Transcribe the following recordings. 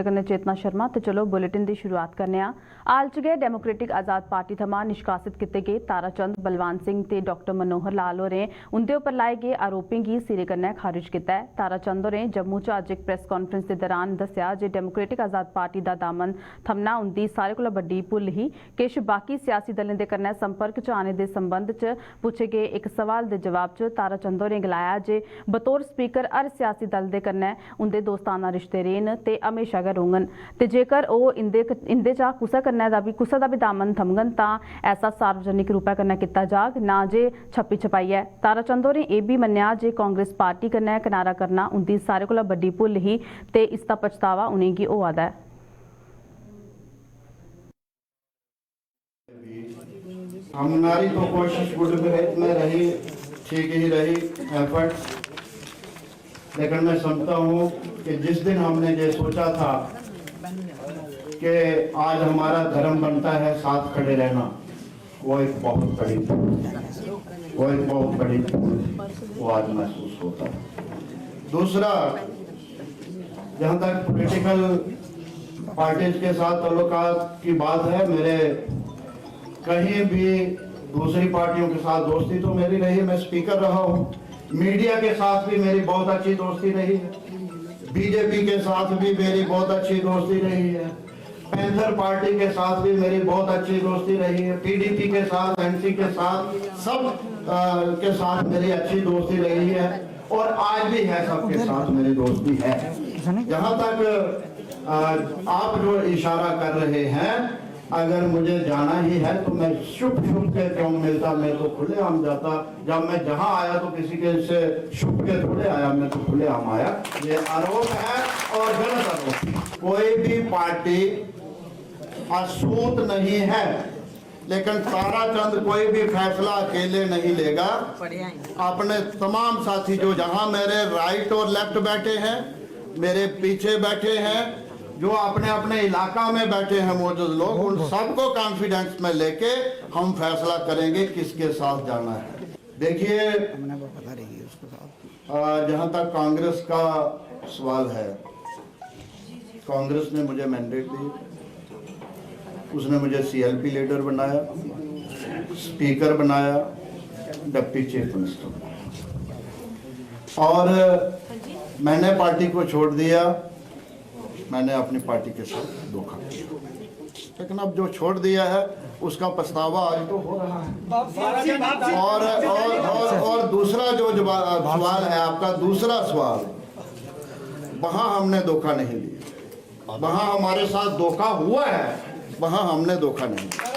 कन्नै चेतना शर्मा। तो चलो बुलेटिन की शुरुआत करने हाल च गै डेमोक्रेटिक आजाद पार्टी थमां निष्कासित किए गए ताराचंद बलवान सिंह ते डॉक्टर मनोहर लाल होरें उंदे उपर लाए गे आरोपें गी सिरे कन्नै खारिज किया है। ताराचंद होरें जम्मू च अज्ज एक प्रेस कांफ्रेंस के दौरान दस्सिया जे डेमोक्रेटिक आजाद पार्टी का दामन थमना उंदी सारे कोला बड्डी भुल ही। किश बाकी सियासी दलें दे कन्नै संपर्क च आने दे संबंध च पुछे गए एक सवाल के जवाब च ताराचंद होरें गलाया जे बतौर स्पीकर हर सियासी दल दे कन्नै उंदे दोस्ताना रिश्ते रेह न ते हमेशा गै रौह्ङन ते जेकर ओह् इंदे चा कुसै दा भी दामन थमङन तां ऐसा सार्वजनिक रूपै कन्नै कीता जाग, ना जे छप्पी छपाइयै। ताराचंद होरें एह् बी मन्नेआ जे कांग्रेस पार्टी कन्नै किनारा करना उंदी सारे कोला बड्डी भुल ही ते इसदा पछतावा उनेंगी होआ दा है। हमारी तो कोशिश गुड में रही, ठीक ही रही एफर्ट, लेकिन मैं समझता हूँ कि जिस दिन हमने ये सोचा था कि आज हमारा धर्म बनता है साथ खड़े रहना, वो एक बहुत बड़ी वो आज महसूस होता है। दूसरा, जहाँ तक पॉलिटिकल पार्टीज के साथ ताल्लुकात की बात है, मेरे कहीं भी दूसरी पार्टियों के साथ दोस्ती तो मेरी रही, मैं स्पीकर रहा हूँ, मीडिया के साथ भी मेरी बहुत अच्छी दोस्ती रही है, बीजेपी के साथ भी मेरी बहुत अच्छी दोस्ती रही है, पैंथर पार्टी के साथ भी मेरी बहुत अच्छी दोस्ती रही है, पीडीपी के साथ, एनसी के साथ, सब के साथ मेरी अच्छी दोस्ती रही है और आज भी है, सबके साथ मेरी दोस्ती है। जहाँ तक आप जो इशारा कर रहे हैं, अगर मुझे जाना ही है तो मैं शुभ के क्यों मिलता, मैं तो खुलेआम जाता। जब मैं जहां आया तो किसी के से शुभ के थोड़े आया, मैं तो खुलेआम आया। ये आरोप है और गलत आरोप। कोई भी पार्टी अछूत नहीं है, लेकिन ताराचंद कोई भी फैसला अकेले नहीं लेगा। अपने तमाम साथी जो जहां मेरे राइट और लेफ्ट बैठे हैं, मेरे पीछे बैठे हैं, जो अपने अपने इलाका में बैठे हैं मौजूद लोग, उन सबको कॉन्फिडेंस में लेके हम फैसला करेंगे किसके साथ जाना है। देखिए, जहां तक कांग्रेस का सवाल है, कांग्रेस ने मुझे मैंडेट दी, उसने मुझे सीएलपी लीडर बनाया, स्पीकर बनाया, डिप्टी चीफ मिनिस्टर बनाया और मैंने पार्टी को छोड़ दिया। मैंने अपनी पार्टी के साथ धोखा किया, लेकिन अब जो छोड़ दिया है उसका पछतावा आज तो हो रहा है। और दूसरा जो सवाल है आपका, दूसरा सवाल, वहां हमने धोखा नहीं लिया, वहां हमारे साथ धोखा हुआ है, वहां हमने धोखा नहीं लिया।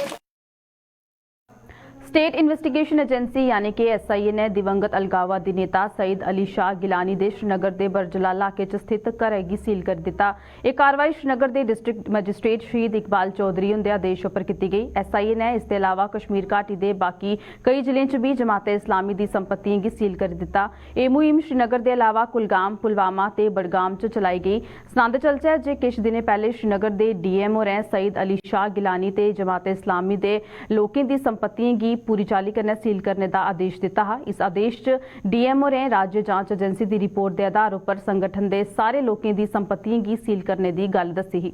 स्टेट इन्वेस्टिगेशन एजेंसी यानी कि SIA ने दिवंगत अलगाववादी नेता सईद अली शाह गिलानी दे श्रीनगर के बरजला इलाके च स्थित घर गी सील कर दिता। यह कार्रवाई श्रीनगर के डिस्ट्रिक्ट मजिस्ट्रेट शहीद इकबाल चौधरी उनके आदेश पर की गई। SIA ने इसके अलावा कश्मीर घाटी के बाकी कई जिलों च भी जमाते इस्लामी की संपत्तियों की सील कर दिता। यह मुहिम श्रीनगर के अलावा कुलगाम, पुलवामा ते बडगाम च चलाई गई। सनांदे चलचे जे किश दिन पहले श्रीनगर के DM होरें सईद अली शाह गिलानी ते जमाते इस्लामी के लोगों की संपत्तियों की पूरी चाली कन्नै सील करने का आदेश दिता हा। इस आदेश च DM होरें राज्य जांच एजेंसी की रिपोर्ट के आधार पर संगठन के सारे लोगों की संपत्तियों की सील करने की गल दसी ही।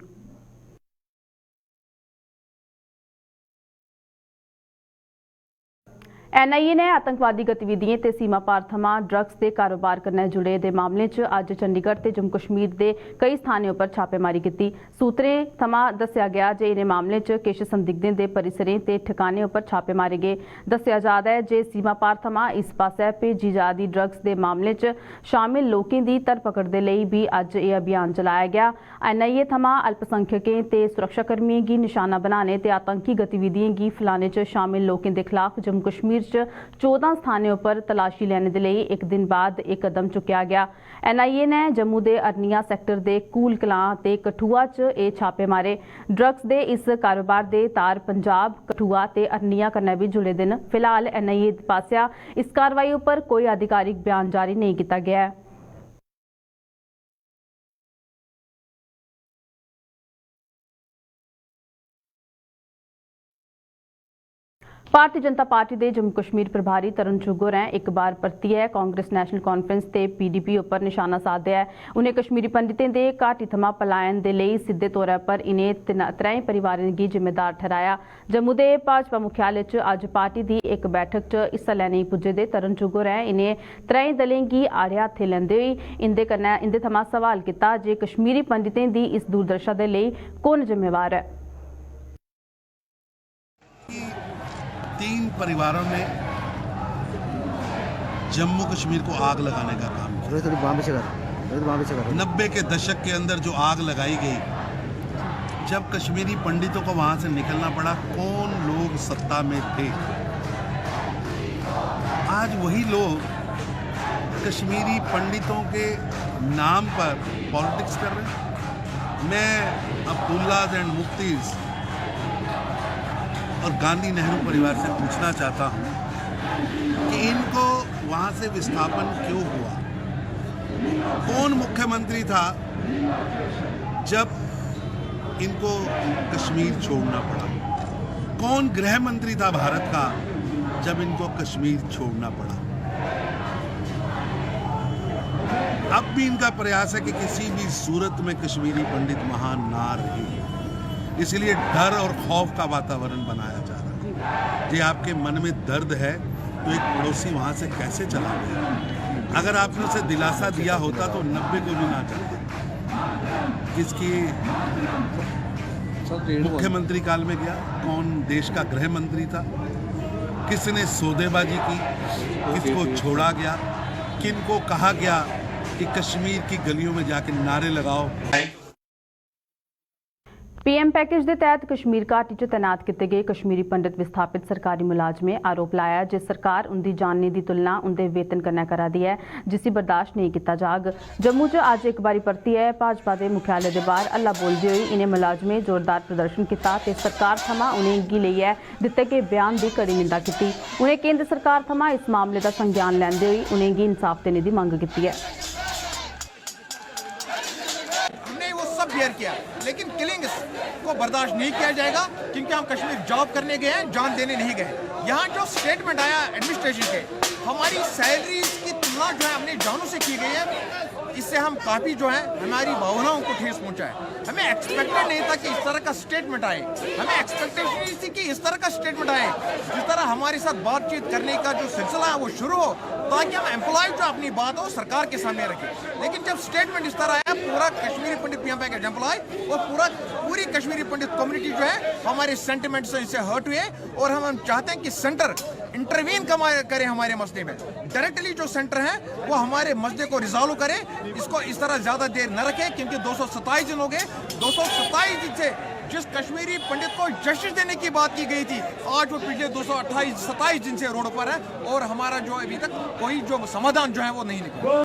NIA ने आतंकवादी गतिविधियों ते सीमा पार थमां ड्रग्स के कारोबार कन्नै जुड़े दे मामले च अज्ज चंडीगढ़ ते जम्मू कश्मीर के कई स्थानों पर छापेमारी की। सूत्रें थमां दस्सिया गया जे इन्हें मामले च किश संदिग्धें दे परिसरें ते ठिकाने पर छापे मारे गए। दस्सिया जा रहा है जे सीमा पार थमां इस पासै भेजी जा रही ड्रग्स के मामले च शामिल लोगों की धरपकड़ दे लई भी अज्ज यह अभियान चलाया गया। NIA थमां अल्पसंख्यकें ते सुरक्षाकर्मियों की निशाना बनाने ते आतंकी गतिविधियों की फैलाने च शामिल लोगों के खिलाफ जम्मू कश्मीर 14 स्थानों पर तलाशी लेने के लिए एक दिन बाद एक कदम चुकया गया। NIA ने जम्मू के अरनिया सैक्टर के कूल कलां ते कठुआ च ये छापे मारे। ड्रग्स के इस कारोबार के तार पंजाब, कठुआ ते अरनिया कन्नै भी जुड़े दे न। फिलहाल NIA पास्या इस कार्रवाई पर कोई आधिकारिक बयान जारी नहीं किया गया है। ਭਾਰਤੀ ਜਨਤਾ ਪਾਰਟੀ ਦੇ ਜੰਮੂ ਕਸ਼ਮੀਰ ਪ੍ਰਭਾਰੀ ਤਰੁਣ ਚੁੱਘ ਨੇ ਇੱਕ ਬਾਰ ਪਰਤੀਏ ਕਾਂਗਰਸ ਨੈਸ਼ਨਲ ਕਾਨਫਰੰਸ ਤੇ ਪੀਡੀਪੀ ਉੱਪਰ ਨਿਸ਼ਾਨਾ ਸਾਧਿਆ ਹੈ। उन्हें कश्मीरी पंडितें दे घाटी थमां पलायन दे लई सिद्धे तौर पर इन्हें त्रैं परिवारें गी जिम्मेदार ठहराया। जम्मू दे भाजपा मुख्यालय च अज्ज पार्टी दी एक बैठक च हिस्सा लैने पुज्जे दे तरੁਣ चुੱघ ने इन्हें त्रैं दलें गी आड़े हत्थे लैंदे होई इंदे थमां सवाल कीता जे कश्मीरी पंडितें दी इस दुर्दशा दे लई कौन जिम्मेवार है। 3 परिवारों ने जम्मू कश्मीर को आग लगाने का काम किया। 90 के दशक के अंदर जो आग लगाई गई, जब कश्मीरी पंडितों को वहां से निकलना पड़ा, कौन लोग सत्ता में थे? आज वही लोग कश्मीरी पंडितों के नाम पर पॉलिटिक्स कर रहे हैं। मैं अब्दुल्लाह एंड मुफ्तीज और गांधी नेहरू परिवार से पूछना चाहता हूं कि इनको वहां से विस्थापन क्यों हुआ? कौन मुख्यमंत्री था जब इनको कश्मीर छोड़ना पड़ा? कौन गृह मंत्री था भारत का जब इनको कश्मीर छोड़ना पड़ा? अब भी इनका प्रयास है कि किसी भी सूरत में कश्मीरी पंडित वहां ना रहे, इसलिए डर और खौफ का वातावरण बनाया जा रहा है। जे आपके मन में दर्द है तो एक पड़ोसी वहां से कैसे चला गया? अगर आपने उसे दिलासा दिया होता तो 90 को भी ना जाता। किसकी मुख्यमंत्री काल में गया? कौन देश का गृह मंत्री था? किसने सौदेबाजी की? किसको छोड़ा गया? किनको कहा गया कि कश्मीर की गलियों में जाके नारे लगाओ? पीएम पैकेज के तहत कश्मीर घाटी च तैनात किए गए कश्मीरी पंडित विस्थापित सरकारी मुलाजमें आरोप लाया जे सरकार उनकी जानने की तुलना उनके वेतन कन्नै करा दी है, जिसे बर्दाश्त नहीं किया जाग। जम्मू च अज एक बारी परतियै भाजपा के मुख्यालय के बाहर हल्ला बोलते हुए इन्हें मुलाजमें जोरदार प्रदर्शन किया ते सरकार थमां उन्हेंगी लेइयै दित्ते गए बयान की कड़ी निंदा की। उन्हें केंद्र सरकार थमां इस मामले का संज्ञान लैंदे होई उन्हेंगी इंसाफ देने की मंग की है। किया, लेकिन किलिंग को बर्दाश्त नहीं किया जाएगा, क्योंकि हम कश्मीर जॉब करने गए हैं, जान देने नहीं गए। यहाँ जो स्टेटमेंट आया एडमिनिस्ट्रेशन के, हमारी सैलरीज की तुलना जो है अपनी जानों से की गई है, इससे हम काफ़ी जो है हमारी भावनाओं को ठेस पहुंचा है। हमें एक्सपेक्टेड नहीं था कि इस तरह का स्टेटमेंट आए, हमें एक्सपेक्टेशन नहीं थी कि इस तरह का स्टेटमेंट आए। जिस तरह हमारे साथ बातचीत करने का जो सिलसिला है वो शुरू हो, ताकि हम एम्प्लॉय जो अपनी बात हो सरकार के सामने रखें। लेकिन जब स्टेटमेंट इस तरह आया, पूरा कश्मीरी पंडित पीएम पैकेज एम्प्लॉय और पूरी कश्मीरी पंडित कम्युनिटी जो है हमारे सेंटिमेंट से इनसे हर्ट हुए, और हम चाहते हैं कि सेंटर इंटरवीन करे हमारे मसले में। डायरेक्टली जो सेंटर है वो हमारे मसले को रिजॉल्व करे, इसको इस तरह ज्यादा देर न रखे, क्योंकि 227 दिन हो गए। 227 दिन से जिस कश्मीरी पंडित को जस्टिस देने की बात की गई थी, आज वो पिछले 227 दिन से रोड पर है, और हमारा जो अभी तक कोई जो समाधान जो है वो नहीं निकला।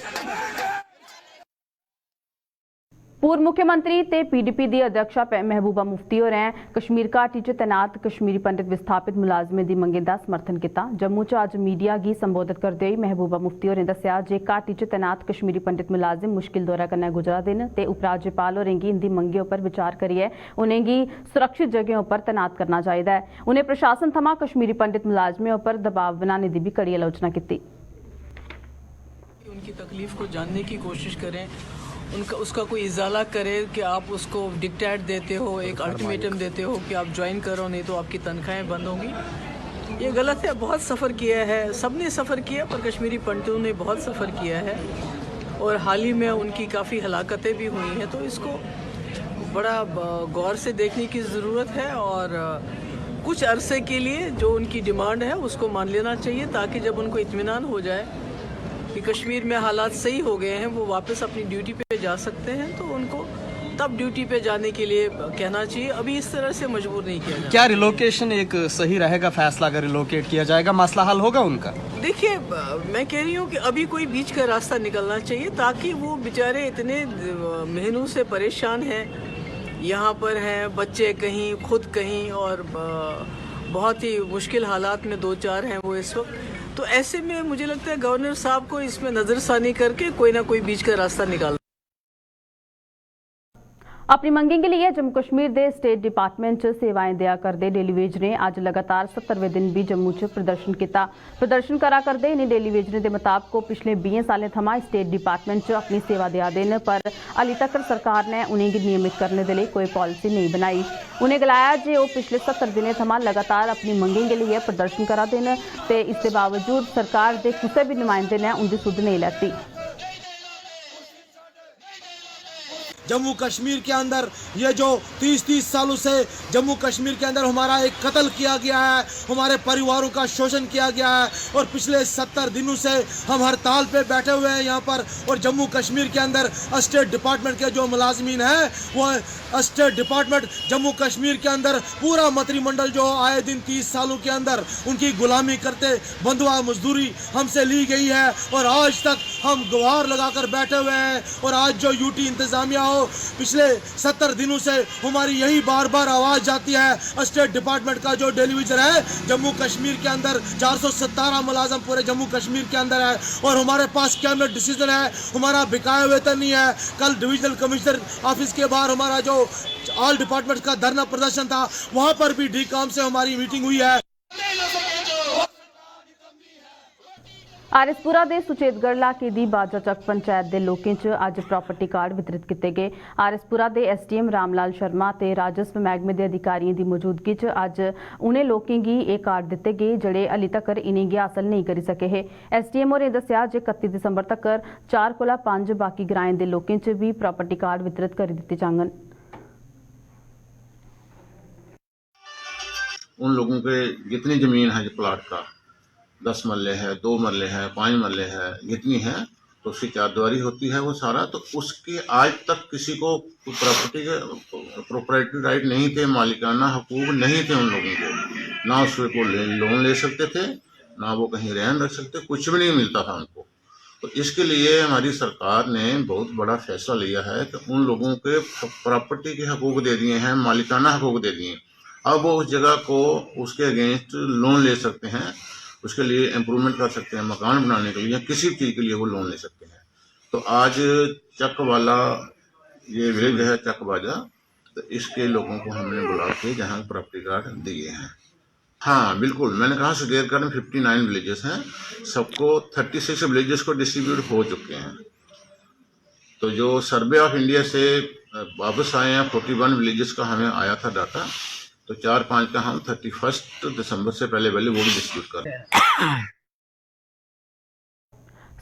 पूर्व मुख्यमंत्री ते पीडीपी की अध्यक्षा महबूबा मुफ्ती होरें कश्मीर घाटी च तैनात कश्मीरी पंडित विस्थापित मुलाजमें की मंगें का समर्थन किया। जम्मू च अज मीडिया की संबोधित करते हुए महबूबा मुफ्ती होरें दस्सिया जे घाटी च तैनात कश्मीरी पंडित मुलाजिम मुश्किल दौरा कन्नै गुजरा दे न ते उपराज्यपाल होरें गी इंदी मंगें उप्पर विचार करियै उनेंगी सुरक्षित जगहें उप्पर तैनात करना चाहिए है। उन्हें प्रशासन थमां कश्मीरी पंडित मुलाजमें उप्पर दबाव बनाने की भी कड़ी आलोचना की। उनकी तकलीफ को जानने की कोशिश करें, उसका कोई इजाला करे कि आप उसको डिक्टेट देते हो, एक अल्टीमेटम देते हो कि आप ज्वाइन करो, नहीं तो आपकी तनख्वाहें बंद होंगी। ये गलत है। बहुत सफ़र किया है, सब ने सफ़र किया, पर कश्मीरी पंडितों ने बहुत सफ़र किया है, और हाल ही में उनकी काफ़ी हलाकतें भी हुई हैं। तो इसको बड़ा गौर से देखने की ज़रूरत है, और कुछ अरसे के लिए जो उनकी डिमांड है उसको मान लेना चाहिए, ताकि जब उनको इत्मीनान हो जाए कि कश्मीर में हालात सही हो गए हैं, वो वापस अपनी ड्यूटी पे जा सकते हैं, तो उनको तब ड्यूटी पे जाने के लिए कहना चाहिए। अभी इस तरह से मजबूर नहीं किया जाए। क्या रिलोकेशन एक सही रहेगा फैसला? अगर रिलोकेट किया जाएगा मसला हल होगा उनका? देखिए, मैं कह रही हूँ कि अभी कोई बीच का रास्ता निकलना चाहिए, ताकि वो बेचारे इतने महीनों से परेशान हैं, यहाँ पर हैं, बच्चे कहीं, खुद कहीं, और बहुत ही मुश्किल हालात में 2-4 हैं वो इस वक्त। तो ऐसे में मुझे लगता है गवर्नर साहब को इसमें नजरसानी करके कोई ना कोई बीच का रास्ता निकालना। अपनी मंगें के लिए जम्मू कश्मीर के स्टेट डिपार्टमेंट च सेवाएं दिया करते डेली वेजरें अज लगातार 70वें दिन भी जम्मू च प्रदर्शन किया। प्रदर्शन करा करते इन्हें डेली वेजरें के मुताबिक पिछले 20 सालें थमां स्टेट डिपार्टमेंट च अपनी सेवा देआ दे न, पर हाली तक सरकार ने उन्हें नियमित करने के लिए कोई पॉलिसी नहीं बनाई। उन्हें गलाया जे वो पिछले 70 दिनों थमां लगातार अपनी मंगें के लिए प्रदर्शन करा दे न ते इसके बावजूद सरकार के किसी भी नुमाइंदे ने उनकी सुध नहीं लैती। जम्मू कश्मीर के अंदर ये जो 30 सालों से जम्मू कश्मीर के अंदर हमारा एक कत्ल किया गया है, हमारे परिवारों का शोषण किया गया है और पिछले 70 दिनों से हम हड़ताल पे बैठे हुए हैं यहाँ पर। और जम्मू कश्मीर के अंदर स्टेट डिपार्टमेंट के जो मुलाजमीन हैं वो स्टेट डिपार्टमेंट जम्मू कश्मीर के अंदर पूरा मंत्रिमंडल जो आए दिन 30 सालों के अंदर उनकी गुलामी करते बंधुआ मजदूरी हमसे ली गई है और आज तक हम गुहार लगाकर बैठे हुए हैं। और आज जो यूटी इंतजामिया हो पिछले 70 दिनों से हमारी यही बार बार आवाज जाती है। स्टेट डिपार्टमेंट का जो डेलीविजन है जम्मू कश्मीर के अंदर 417 मुलाजम पूरे जम्मू कश्मीर के अंदर है और हमारे पास कैबिनेट डिसीजन है, हमारा बकाया वेतन नहीं है। कल डिविजनल कमिश्नर ऑफिस के बाहर हमारा जो ऑल डिपार्टमेंट का धरना प्रदर्शन था वहां पर भी डीकॉम से हमारी मीटिंग हुई है। आरएसपुरा के सुचेतगढ़ इलाके की बाजाचक पंचायत के लोगों च अज प्रॉपर्टी कार्ड वितरित किए गए। आरएसपुरा के एसडीएम रामलाल शर्मा ते राजस्व महकमे के अधिकारियों की मौजूदगी च अज उन्हें लोगों की ये कार्ड दिते गए जिहड़े हली तक इन्हें हासिल नहीं करी सके है। एसडीएम होरें दस्सिया जे 31 दिसंबर तक 4 कोला 5 बाकी ग्राएं के लोगों च भी प्रॉपर्टी कार्ड वितरित कर दिते जांगन। उन लोगों के जितनी जमीन है जो प्लाट का 10 मरले है, 2 मरले है, 5 मरले है, जितनी है तो उसकी चारदीवारी होती है वो सारा। तो उसके आज तक किसी को प्रॉपर्टी के प्रोप्राइटरी राइट नहीं थे, मालिकाना हकूक नहीं थे उन लोगों को। ना उसके को लोन ले सकते थे, ना वो कहीं रहन रख सकते, कुछ भी नहीं मिलता था उनको। तो इसके लिए हमारी सरकार ने बहुत बड़ा फैसला लिया है कि उन लोगों के प्रॉपर्टी के हकूक दे दिए हैं, मालिकाना हकूक दे दिए। अब वो उस जगह को उसके अगेंस्ट लोन ले सकते हैं, उसके लिए इम्प्रूवमेंट कर सकते हैं, मकान बनाने के लिए या किसी चीज़ के लिए वो लोन ले सकते हैं। तो आज चक वाला ये विलेज है चक बाजा, तो इसके लोगों को हमने बुला के जहाँ प्रॉपर्टी कार्ड दिए हैं। हाँ बिल्कुल, मैंने कहा सुचेतगढ़ में 59 विलेजेस हैं, सबको 36 विलेजेस को डिस्ट्रीब्यूट हो चुके हैं। तो जो सर्वे ऑफ इंडिया से वापस आए हैं 41 विलेजेस का हमें आया था डाटा, तो 4-5 का हम 31 दिसंबर से पहले वो भी डिस्ट्रीब्यूट कर रहे हैं।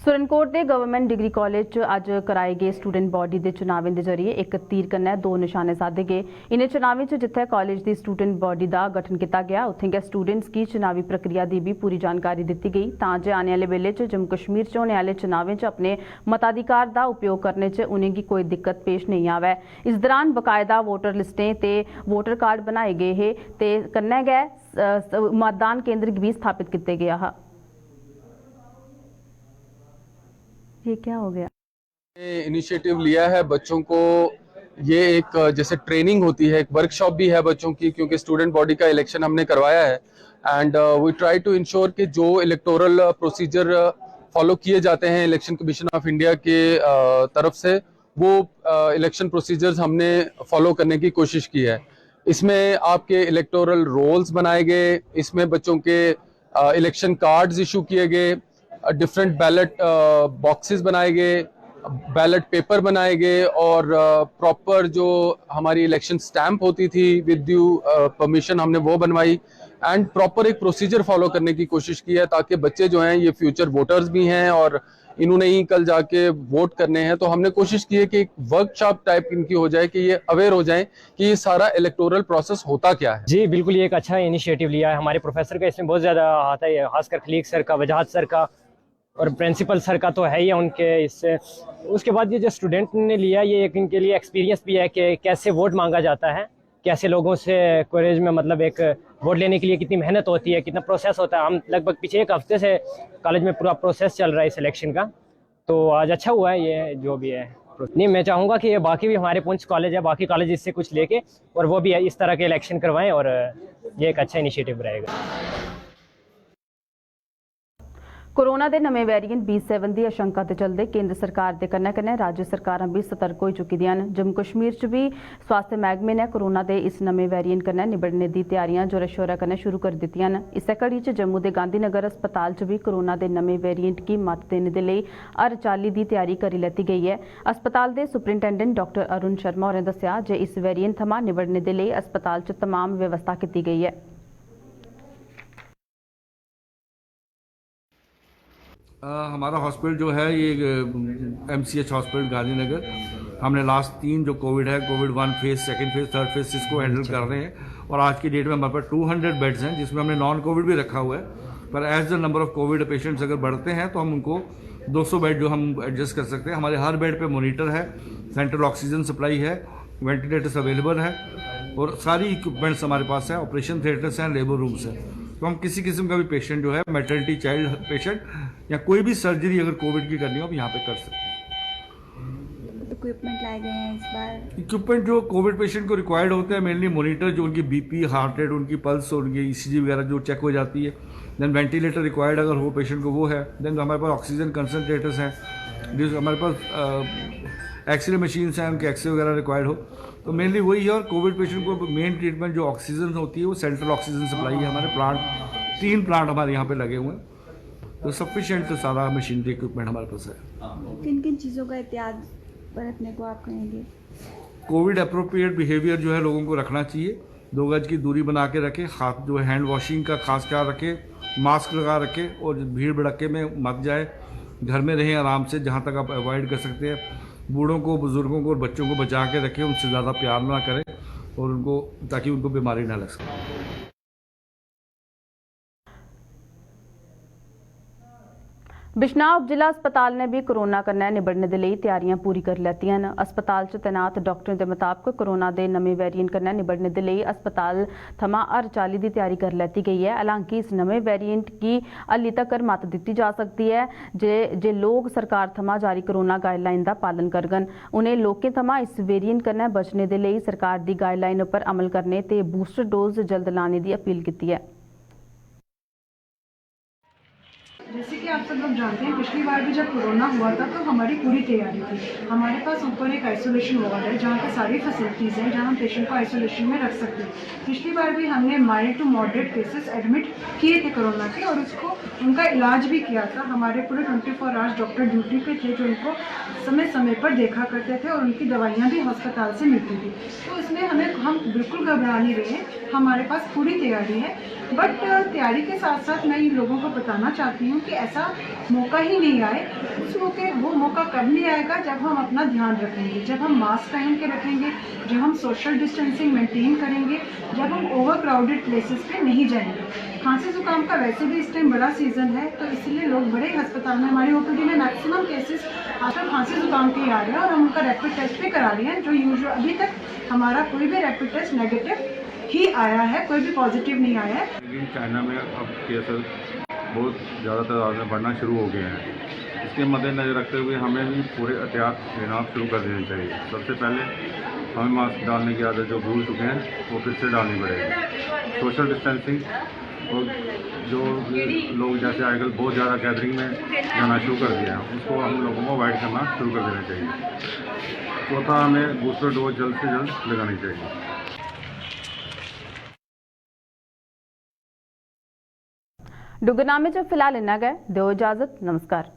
सुरनकोट के गवर्नमेंट डिग्री कॉलेज अज कराए गए स्टूडेंट बॉडी के चुनावें के जरिए एक तीर कन्नै 2 निशाने साधे गए। इन्हें चुनावें जिथे कॉलेज की स्टूडेंट बॉडी का गठन किया गया उत्थे गै स्टूडेंट्स की चुनावी प्रक्रिया की भी पूरी जानकारी दी गई तां जे आने वाले वेले जम्मू कश्मीर च होने वाले चुनावें अपने मताधिकार का उपयोग करने उन्हें कोई दिक्कत पेश नहीं आवे। इस दौरान बकायदा वोटर लिस्टें ते वोटर कार्ड बनाए गए हैं ते कन्नै गै मतदान केंद्र भी स्थापित किए गए हैं। ये क्या हो गया? इनिशिएटिव लिया है बच्चों को, ये एक जैसे ट्रेनिंग होती है, एक वर्कशॉप भी है बच्चों की, क्योंकि स्टूडेंट बॉडी का इलेक्शन हमने करवाया है and we try to ensure कि जो इलेक्टोरल प्रोसीजर फॉलो किए जाते हैं इलेक्शन कमीशन ऑफ इंडिया के तरफ से, वो इलेक्शन प्रोसीजर्स हमने फॉलो करने की कोशिश की है। इसमें आपके इलेक्टोरल रोल्स बनाए गए, इसमें बच्चों के इलेक्शन कार्ड्स इशू किए गए, डिफरेंट बैलेट बॉक्सेस बनाए गए, बैलेट पेपर बनाए गए और प्रॉपर जो हमारी इलेक्शन स्टैंप होती थी विद ड्यू परमिशन हमने वो बनवाई एंड प्रॉपर एक प्रोसीजर फॉलो करने की कोशिश की है ताकि बच्चे जो हैं ये फ्यूचर वोटर्स भी हैं और इन्होंने ही कल जाके वोट करने हैं। तो हमने कोशिश की है कि एक वर्कशॉप टाइप इनकी हो जाए कि ये अवेयर हो जाएं कि ये सारा इलेक्टोरल प्रोसेस होता क्या है। जी बिल्कुल, ये एक अच्छा इनिशिएटिव लिया है हमारे प्रोफेसर का, इसमें बहुत ज़्यादा आता है, खासकर खलीक सर का, वजाहत सर का और प्रिंसिपल सर का तो है ही उनके। इससे उसके बाद ये जो स्टूडेंट ने लिया ये एक इनके लिए एक्सपीरियंस भी है कि कैसे वोट मांगा जाता है, कैसे लोगों से कॉलेज में मतलब एक वोट लेने के लिए कितनी मेहनत होती है, कितना प्रोसेस होता है। हम लगभग पीछे 1 हफ्ते से कॉलेज में पूरा प्रोसेस चल रहा है सिलेक्शन का, तो आज अच्छा हुआ है ये जो भी है। नहीं, मैं चाहूँगा कि ये बाकी भी हमारे पुंछ कॉलेज है, बाकी कॉलेज इससे कुछ लेके और वो भी इस तरह के इलेक्शन करवाएं और ये एक अच्छा इनिशिएटिव रहेगा। कोरोना के नवे वेरिएंट B7 की आशंका के चलते केंद्र सरकार के कन्नै राज्य सरकारां भी सतर्क हो चुकी हैं। जम्मू कश्मीर च भी स्वास्थ्य महकमे ने कोरोना के इस नवे वेरिएंट कन्नै निबड़ने की तैयारियां जोरा शोरा कन्नै शुरू कर दित्तियां न। इस कड़ी च जम्मू के गांधीनगर अस्पताल च भी कोरोना के नवे वेरिएंट की मत देने के लिए हर चाली की तैयारी करी लैती गई है। अस्पताल के सुपरिटेंडेंट डॉक्टर अरुण शर्मा होरें दस्सिया जे इस वेरिएंट थमां निबड़ने के लिए अस्पताल च तमाम व्यवस्था की गई है। हमारा हॉस्पिटल जो है ये MCH हॉस्पिटल गांधीनगर, हमने लास्ट 3 जो कोविड है, Covid 1 phase, 2nd phase, 3rd phase इसको हैंडल कर रहे हैं और आज की डेट में हमारे पास 200 बेड्स हैं जिसमें हमने नॉन कोविड भी रखा हुआ है। पर as the number of Covid patients अगर बढ़ते हैं तो हम उनको 200 बेड जो हम एडजस्ट कर सकते हैं। हमारे हर बेड पे मॉनिटर है, सेंट्रल ऑक्सीजन सप्लाई है, वेंटिलेटर्स अवेलेबल है और सारी इक्विपमेंट्स हमारे पास है, ऑपरेशन थिएटर्स हैं, लेबर रूम्स हैं। तो हम किसी किस्म का भी पेशेंट जो है, मैटरनिटी चाइल्ड पेशेंट या कोई भी सर्जरी अगर कोविड की करनी हो आप यहाँ पे कर सकते हैं। इक्विपमेंट लाए गए हैं इस बार। इक्विपमेंट जो कोविड पेशेंट को रिक्वायर्ड होते हैं, मेनली मॉनिटर जो उनकी BP, हार्ट रेट, उनकी पल्स और उनकी ECG वगैरह जो चेक हो जाती है। देन वेंटिलेटर रिक्वायर्ड अगर हो पेशेंट को वो है। देन हमारे पास ऑक्सीजन कंसनट्रेटर्स हैं, जो हमारे पास एक्सरे मशीन्स हैं, उनके एक्सरे वगैरह रिक्वायर्ड हो तो मेनली वही है। और कोविड पेशेंट को मेन ट्रीटमेंट जो ऑक्सीजन होती है वो सेंट्रल ऑक्सीजन सप्लाई है। हमारे प्लांट 3 प्लांट हमारे यहाँ पे लगे हुए हैं तो सफिशिएंट तो सारा मशीनरी इक्विपमेंट हमारे पास है। किन किन चीज़ों का एहतियात बरतने को आप कहेंगे? कोविड अप्रोप्रिएट बिहेवियर जो है लोगों को रखना चाहिए, 2 गज की दूरी बना के रखें, हाथ जो है हैंड वॉशिंग का खास ख्याल रखें, मास्क लगा रखें और भीड़ भड़के में मत जाए, घर में रहें आराम से जहाँ तक आप अवॉइड कर सकते हैं। बूढ़ों को, बुजुर्गों को और बच्चों को बचा के रखें, उनसे ज़्यादा प्यार ना करें और उनको ताकि उनको बीमारी ना लग सके। बिश्नाह जिला अस्पताल ने भी कोरोना कन्नै निबड़ने के लिए तैयारियां पूरी कर लैतियां न। अस्पताल च तैनात डॉक्टरों के मुताबिक कोरोना के नवे वेरिएंट कन्नै निबड़ने के लिए अस्पताल थमां हर चाली की तैयारी कर लैती गई है। हालांकि इस नवे वेरिएंट की हाली तक मत दी जा सकती है जे लोग सरकार थमां जारी कोरोना गाइडलाइन का पालन करगन। उन्हें लोगों थमां इस वेरिएंट कन्नै बचने के लिए सरकार की गाइडलाइन पर अमल करने ते बूस्टर डोज जल्द लाने की अपील की है। जैसे कि आप सब लोग जानते हैं, पिछली बार भी जब कोरोना हुआ था तो हमारी पूरी तैयारी थी। हमारे पास ऊपर एक आइसोलेशन वार्ड है जहाँ पे सारी फैसिलिटीज़ हैं, जहाँ हम पेशेंट को आइसोलेशन में रख सकते हैं। पिछली बार भी हमने mild to moderate cases admit किए थे कोरोना के और उसको उनका इलाज भी किया था। हमारे पूरे 24 आवर्स डॉक्टर ड्यूटी पे थे जो उनको समय समय पर देखा करते थे और उनकी दवाइयाँ भी अस्पताल से मिलती थी। तो इसमें हम बिल्कुल घबरा नहीं रहे हैं, हमारे पास पूरी तैयारी है। बट तैयारी के साथ साथ मैं इन लोगों को बताना चाहती हूँ कि ऐसा मौका ही नहीं आए। वो मौका कब नहीं आएगा जब हम अपना ध्यान रखेंगे, जब हम मास्क पहन के रखेंगे, जब हम सोशल डिस्टेंसिंग मेंटेन करेंगे, जब हम ओवर क्राउडेड प्लेसेस पे नहीं जाएंगे। खांसी जुकाम का वैसे भी इस टाइम बड़ा सीजन है तो इसलिए लोग बड़े अस्पताल में, हमारी OPD में मैक्सिमम केसेस आजकल खांसी जुकाम के ही आ रहे हैं और हम उनका रैपिड टेस्ट भी करा रहे हैं। जो यूजुअल अभी तक हमारा कोई भी रैपिड टेस्ट नेगेटिव ही आया है, कोई भी पॉजिटिव नहीं आया है। लेकिन चाइना में अब केसेस बहुत ज़्यादा तादाद में बढ़ना शुरू हो गए हैं। इसके मद्देनजर रखते हुए हमें भी पूरे एहतियात लेना शुरू कर देने चाहिए। सबसे पहले हमें मास्क डालने की आदत जो भूल चुके हैं वो फिर से डालनी पड़ेगी। सोशल डिस्टेंसिंग और जो लोग जैसे आजकल बहुत ज़्यादा गैदरिंग में जाना शुरू कर दिया है उसको हम लोगों को अवॉइड करना शुरू कर देना चाहिए। चौथा, हमें बूस्टर डोज जल्द से जल्द लगानी चाहिए। डुगरनामे च फिलहाल इन्ना गै, दो इजाजत, नमस्कार।